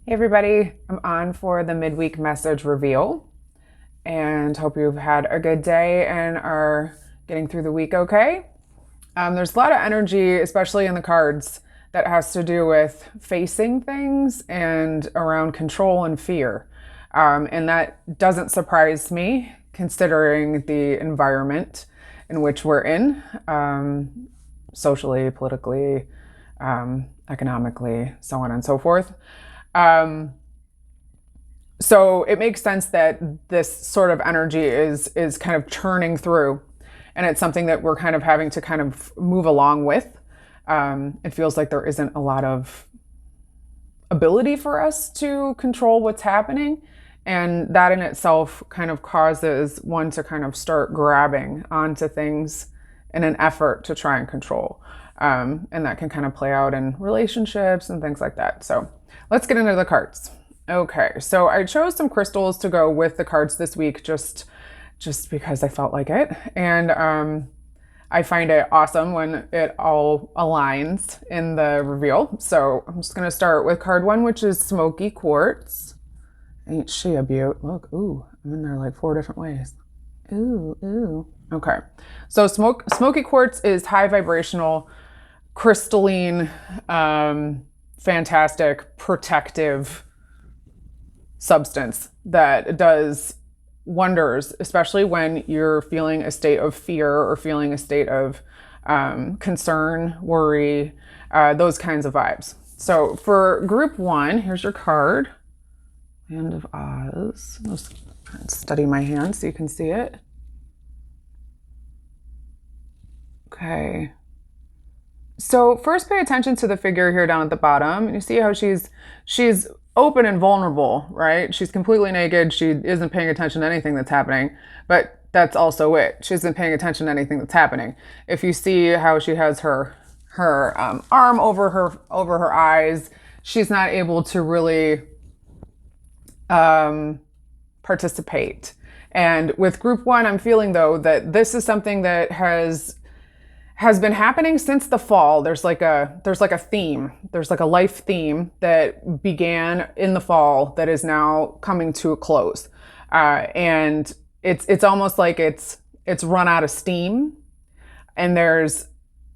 Hey everybody, I'm on for the midweek message reveal and hope you've had a good day and are getting through the week okay. There's a lot of energy, especially in the cards, that has to do with facing things and around control and fear. And that doesn't surprise me considering the environment in which we're in, socially, politically, economically, so on and so forth. So it makes sense that this sort of energy is kind of churning through, and it's something that we're kind of having to kind of move along with. It feels like there isn't a lot of ability for us to control what's happening, and that in itself kind of causes one to kind of start grabbing onto things in an effort to try and control. And that can kind of play out in relationships and things like that. So let's get into the cards. Okay, so I chose some crystals to go with the cards this week just because I felt like it. And I find it awesome when it all aligns in the reveal. So I'm just gonna start with card one, which is Smoky Quartz. Ain't she a beaut? Look, ooh, I'm in there like 4 different ways. Ooh, ooh. Okay, so Smoky Quartz is high vibrational, crystalline, fantastic, protective substance that does wonders, especially when you're feeling a state of fear or feeling a state of concern, worry, those kinds of vibes. So for group one, here's your card, Land of Oz. I'll just try and study my hand so you can see it. Okay. So first pay attention to the figure here down at the bottom. And you see how she's open and vulnerable, right? She's completely naked. She isn't paying attention to anything that's happening, but that's also it. She isn't paying attention to anything that's happening. If you see how she has her arm over her eyes, she's not able to really participate. And with group one, I'm feeling though that this is something that has been happening since the fall. There's like a theme. There's like a life theme that began in the fall that is now coming to a close. And it's almost like it's run out of steam, and there's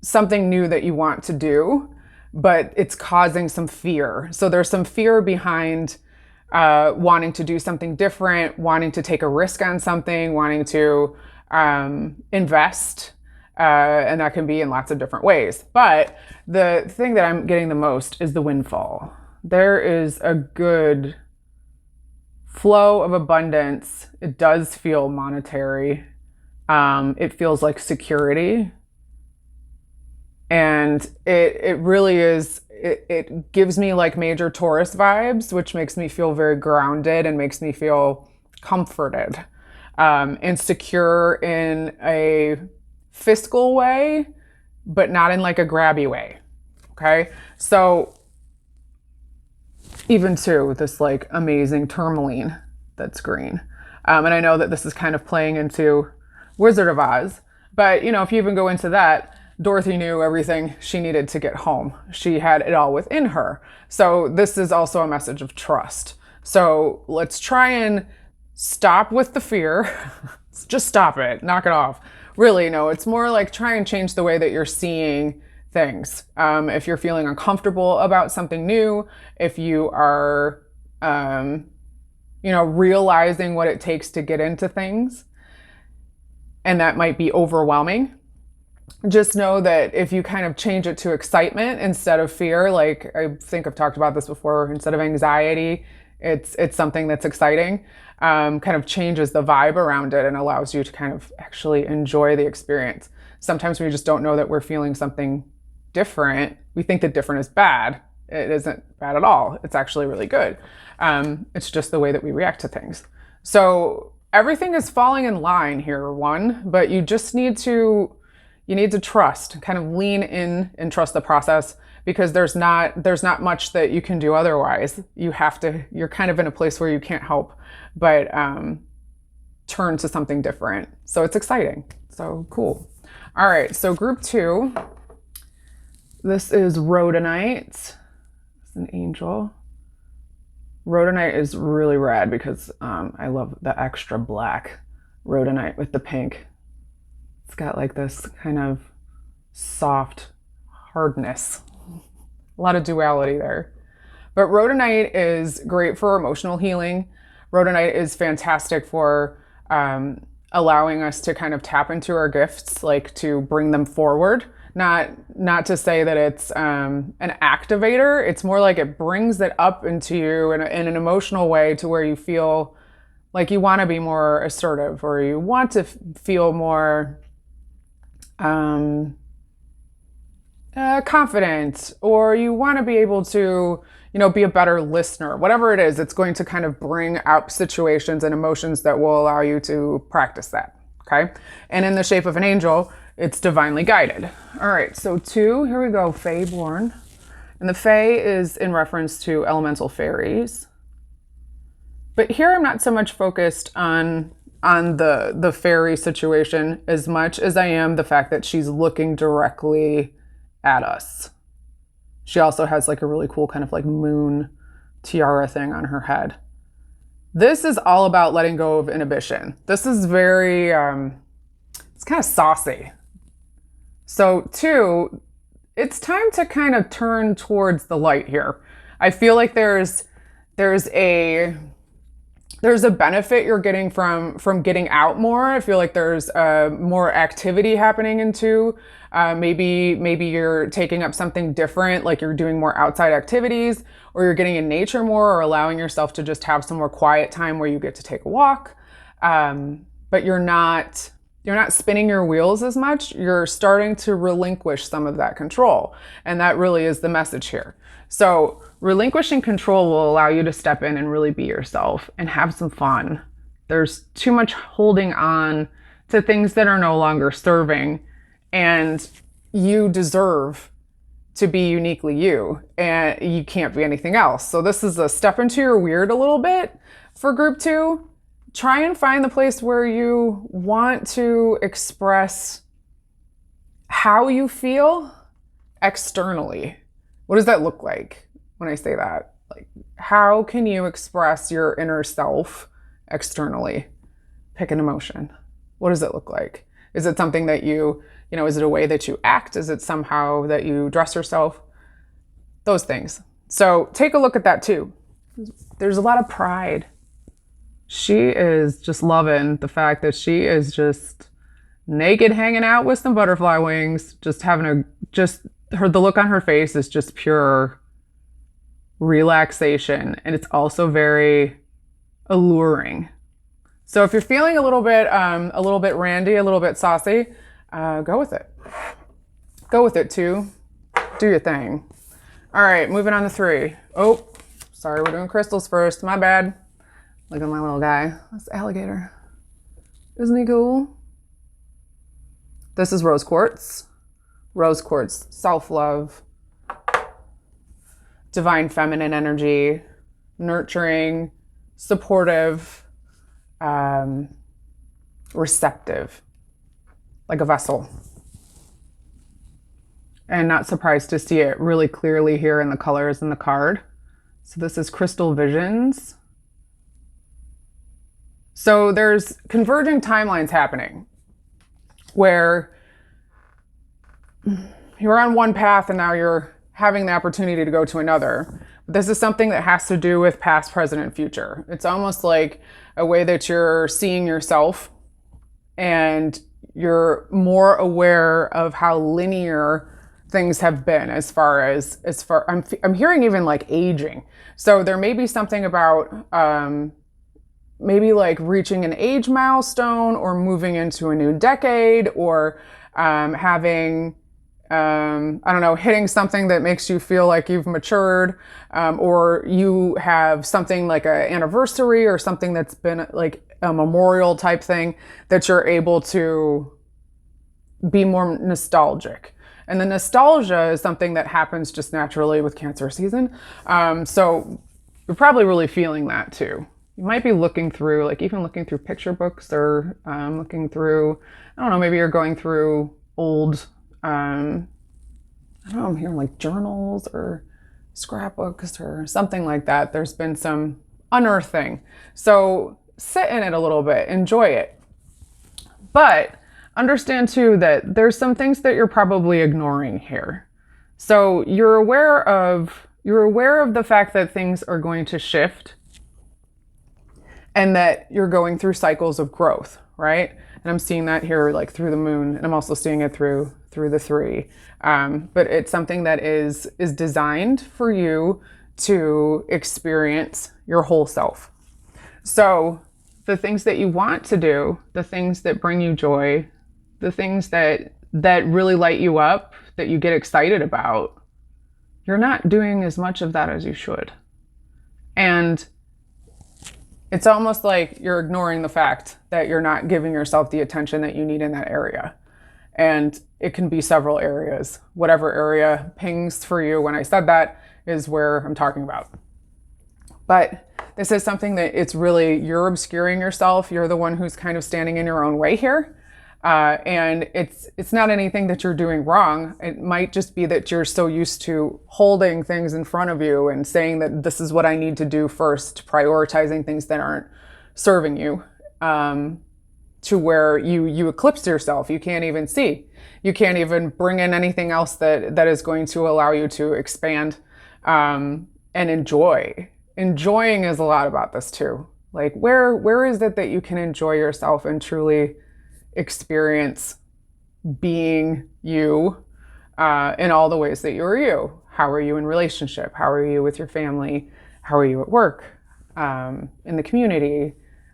something new that you want to do, but it's causing some fear. So there's some fear behind wanting to do something different, wanting to take a risk on something, wanting to invest. And that can be in lots of different ways. But the thing that I'm getting the most is the windfall. There is a good flow of abundance. It does feel monetary. It feels like security. And it really is, it gives me like major Taurus vibes, which makes me feel very grounded and makes me feel comforted and secure in a fiscal way, but not in like a grabby way. Okay. So even too, this like amazing tourmaline that's green. And I know that this is kind of playing into Wizard of Oz, but you know, if you even go into that, Dorothy knew everything she needed to get home. She had it all within her. So this is also a message of trust. So let's try and stop with the fear. Just stop it, knock it off. Really, no, it's more like try and change the way that you're seeing things. If you're feeling uncomfortable about something new, if you are, realizing what it takes to get into things, and that might be overwhelming, just know that if you kind of change it to excitement instead of fear, like I think I've talked about this before, instead of anxiety, it's something that's exciting, kind of changes the vibe around it and allows you to kind of actually enjoy the experience. Sometimes we just don't know that we're feeling something different. We think that different is bad. It isn't bad at all. It's actually really good. It's just the way that we react to things. So everything is falling in line here, but you just need to trust, kind of lean in and trust the process, because there's not much that you can do otherwise. You're kind of in a place where you can't help but turn to something different. So it's exciting. So cool. All right, so group two, this is Rhodonite. It's an angel. Rhodonite is really rad because I love the extra black rhodonite with the pink. It's got like this kind of soft hardness. A lot of duality there. But rhodonite is great for emotional healing. Rhodonite is fantastic for allowing us to kind of tap into our gifts, like to bring them forward. Not to say that it's an activator. It's more like it brings it up into you in an emotional way to where you feel like you want to be more assertive, or you want to feel more confident, or you want to be able to, be a better listener. Whatever it is, it's going to kind of bring up situations and emotions that will allow you to practice that. Okay. And in the shape of an angel, it's divinely guided. All right. So 2, here we go. Fae born. And the Fae is in reference to elemental fairies. But here I'm not so much focused on the fairy situation as much as I am the fact that she's looking directly at us. She also has like a really cool kind of like moon tiara thing on her head. This is all about letting go of inhibition. This is very, it's kind of saucy. So 2, it's time to kind of turn towards the light here. I feel like there's a benefit you're getting from getting out more. I feel like there's more activity happening in 2. Maybe you're taking up something different, like you're doing more outside activities, or you're getting in nature more, or allowing yourself to just have some more quiet time where you get to take a walk. But you're not spinning your wheels as much. You're starting to relinquish some of that control. And that really is the message here. So relinquishing control will allow you to step in and really be yourself and have some fun. There's too much holding on to things that are no longer serving, and you deserve to be uniquely you, and you can't be anything else. So this is a step into your weird a little bit for group 2. Try and find the place where you want to express how you feel externally. What does that look like when I say that? Like, how can you express your inner self externally? Pick an emotion. What does it look like? Is it something that is it a way that you act? Is it somehow that you dress yourself? Those things. So take a look at that too. There's a lot of pride. She is just loving the fact that she is just naked, hanging out with some butterfly wings, the look on her face is just pure relaxation. And it's also very alluring. So if you're feeling a little bit randy, a little bit saucy, go with it. Go with it too. Do your thing. All right, moving on to 3. Oh, sorry, we're doing crystals first. My bad. Look at my little guy. That's the alligator. Isn't he cool? This is rose quartz. Rose quartz, self-love, divine feminine energy, nurturing, supportive, receptive, like a vessel. And not surprised to see it really clearly here in the colors in the card. So this is Crystal Visions. So there's converging timelines happening where you're on one path and now you're having the opportunity to go to another. But this is something that has to do with past, present, and future. It's almost like a way that you're seeing yourself, and you're more aware of how linear things have been as far I'm hearing even like aging. So there may be something about maybe like reaching an age milestone, or moving into a new decade, or having hitting something that makes you feel like you've matured, or you have something like an anniversary or something that's been like a memorial type thing that you're able to be more nostalgic. And the nostalgia is something that happens just naturally with Cancer season. So you're probably really feeling that too. You might be looking through picture books, or looking through, maybe you're going through old, I'm hearing like journals or scrapbooks or something like that. There's been some unearthing. So sit in it a little bit, enjoy it. But understand too that there's some things that you're probably ignoring here. So you're aware of the fact that things are going to shift and that you're going through cycles of growth, right? And I'm seeing that here like through the moon, and I'm also seeing it through the 3. But it's something that is designed for you to experience your whole self. So the things that you want to do, the things that bring you joy, the things that really light you up, that you get excited about, you're not doing as much of that as you should. And it's almost like you're ignoring the fact that you're not giving yourself the attention that you need in that area. And it can be several areas. Whatever area pings for you when I said that is where I'm talking about. But this is something that it's really, you're obscuring yourself. You're the one who's kind of standing in your own way here. And it's not anything that you're doing wrong. It might just be that you're so used to holding things in front of you and saying that this is what I need to do first, prioritizing things that aren't serving you, to where you eclipse yourself. You can't even see. You can't even bring in anything else that is going to allow you to expand and enjoy. Enjoying is a lot about this too. Like where is it that you can enjoy yourself and truly experience being you in all the ways that you're you? How are you in relationship? How are you with your family? How are you at work? In the community,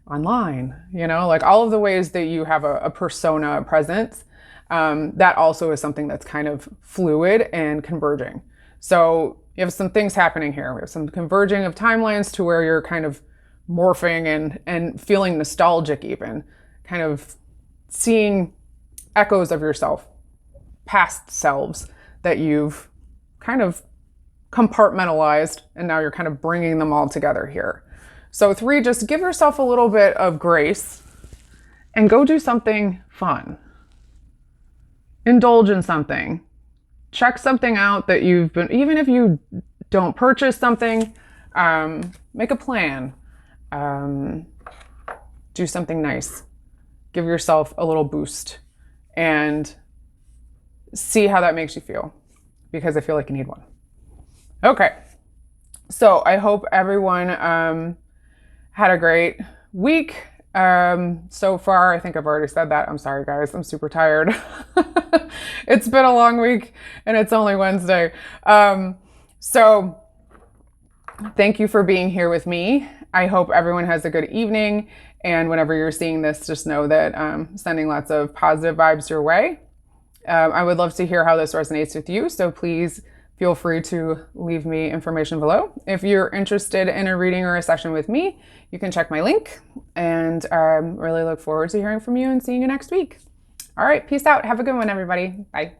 online, like all of the ways that you have a persona, a presence, that also is something that's kind of fluid and converging. So you have some things happening here. We have some converging of timelines to where you're kind of morphing and feeling nostalgic even, kind of seeing echoes of yourself, past selves that you've kind of compartmentalized, and now you're kind of bringing them all together here. So 3, just give yourself a little bit of grace and go do something fun. Indulge in something. Check something out that you've been, even if you don't purchase something, make a plan. Do something nice. Give yourself a little boost and see how that makes you feel, because I feel like you need one. Okay. So I hope everyone had a great week. So far, I think I've already said that. I'm sorry, guys. I'm super tired. It's been a long week and it's only Wednesday. So thank you for being here with me. I hope everyone has a good evening. And whenever you're seeing this, just know that I'm sending lots of positive vibes your way. I would love to hear how this resonates with you. So please feel free to leave me information below. If you're interested in a reading or a session with me, you can check my link, and really look forward to hearing from you and seeing you next week. All right, peace out. Have a good one, everybody. Bye.